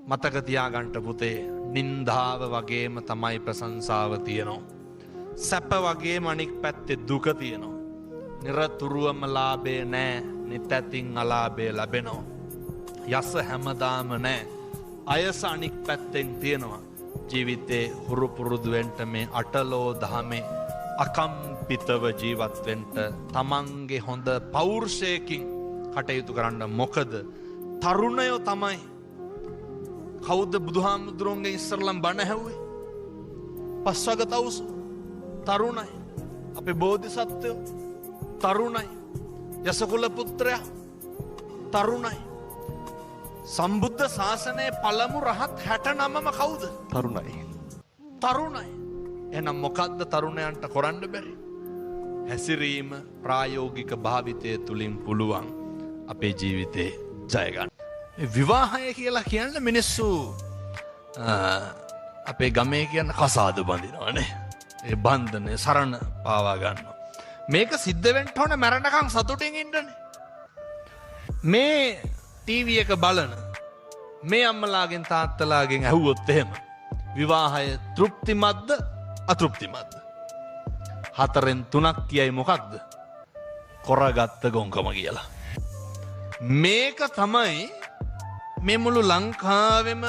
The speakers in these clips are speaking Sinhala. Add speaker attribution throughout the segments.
Speaker 1: මතක තියාගන්න පුතේ නින්දාව වගේම තමයි ප්‍රශංසාව තියෙනවා. සැප වගේම අනික් පැත්තේ දුක තියෙනවා. නිරතුරුවම ලාභේ නෑ නිතැතින් අලාභේ ලැබෙනවා. යස හැමදාම නෑ අයස අනික් පැත්තෙන් තියෙනවා. ජීවිතේ හුරු පුරුදු වෙන්න මේ අටලෝ දහමේ අකම්පිතව ජීවත් වෙන්න තමන්ගේ හොඳ පෞරුෂයකින් කටයුතු කරන්න. මොකද තරුණයෝ තමයි කවුද බුදුහාමුදුරුවන්ගේ ඉස්සරලම් බණ ඇහුවේ? පස්වග තවුසු තරුණයි. අපේ බෝධිසත්වයෝ තරුණයි. යසකුල පුත්‍රයා තරුණයි. සම්බුද්ධ ශාසනයේ පළමු රහත් 69ම කවුද?
Speaker 2: තරුණයි.
Speaker 1: තරුණයි. එහෙනම් මොකද්ද තරුණයන්ට කරන්න බැරි? හැසිරීම ප්‍රායෝගික භාවිතය තුලින් පුළුවන් අපේ ජීවිතේ ජය ගන්න. විවාහය කියලා කියන්නේ මිනිස්සු අපේ ගමේ කියන කසාද බඳිනවනේ. ඒ බන්ධනේ සරණ පාවා ගන්නවා. මේක සිද්ධ වෙන්න ඕන මරණකම් සතුටින් ඉන්නනේ. මේ ටීවී එක බලන මේ අම්මලාගෙන් තාත්තලාගෙන් ඇහුවොත් එහෙම විවාහය තෘප්තිමත්ද අතෘප්තිමත්ද? 4න් 3ක් කියයි මොකක්ද? කොරගත්ත ගොංකම කියලා. මේක තමයි මේ මුළු ලංකාවෙම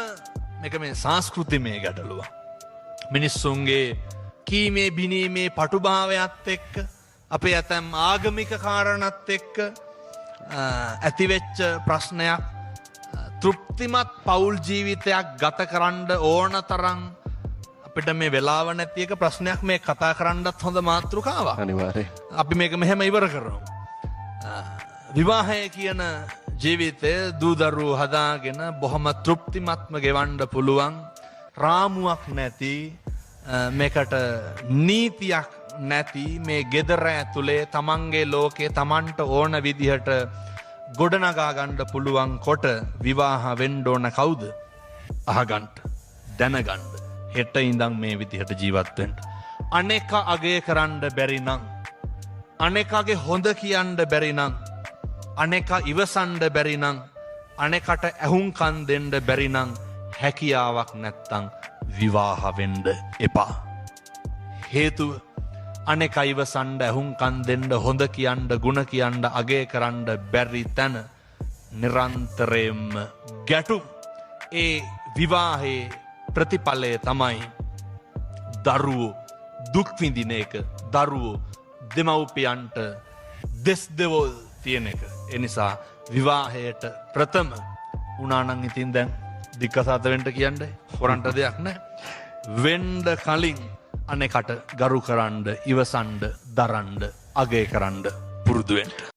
Speaker 1: මේක මේ සංස්කෘතිමය ගැටලුව. මිනිස්සුන්ගේ කීමේ බිනීමේ පටුභාවයත් එක්ක අපේ ඇතැම් ආගමික කාරණත් එක්ක ඇතිවෙච්ච ප්‍රශ්නයක්. තෘප්තිමත් පවුල් ජීවිතයක් ගත කරන්න ඕන තරම් අපිට මේ වෙලාව නැති එක ප්‍රශ්නයක් මේ කතා කරන්නත් හොඳ මාතෘකාවක්.
Speaker 2: අනිවාර්යයෙන්.
Speaker 1: අපි මේක මෙහෙම ඉවර කරමු. විවාහය කියන ජීවිතය දූදරුවෝ හදාගෙන බොහොම තෘප්තිමත්ම ගෙවන්න පුළුවන් රාමුවක් නැති මේකට නීතියක් නැති මේ ගෙදර ඇතුලේ තමන්ගේ ලෝකේ තමන්ට ඕන විදිහට ගොඩනගා ගන්න පුළුවන් කොට විවාහ වෙන්න ඕන කවුද? අහගන්න දැනගන්න හෙට ඉඳන් මේ විදිහට ජීවත් වෙන්න. අනේක අගය කරන්න බැරි නම් අනේකගේ හොඳ කියන්න බැරි නම් අනේක ඉවසන්න බැරි නම් අනේකට ඇහුම්කන් දෙන්න බැරි නම් හැකියාවක් නැත්තම් විවාහ වෙන්න එපා. හේතුව අනෙක ඉවසන්න ඇහුම්කන් දෙන්න හොඳ කියන්න ගුණ කියන්න අගය කරන්න බැරි තැන නිරන්තරයෙන්ම ගැටුම්. ඒ විවාහයේ ප්‍රතිඵලය තමයි දරුවෝ දුක් විඳින එක. දරුවෝ දෙමව්පියන්ට දෙස් දෙවොල් තියෙන එක. ඒ නිසා විවාහයට ප්‍රථම උනානම් ඉතින් දැන් දික්කසාත වෙන්න කියන්නේ හොරන්ට දෙයක් නැහැ. වෙන්න කලින් අනෙකට ගරු කරන්න ඉවසන්න දරන්න අගය කරන්න පුරුදු වෙන්න.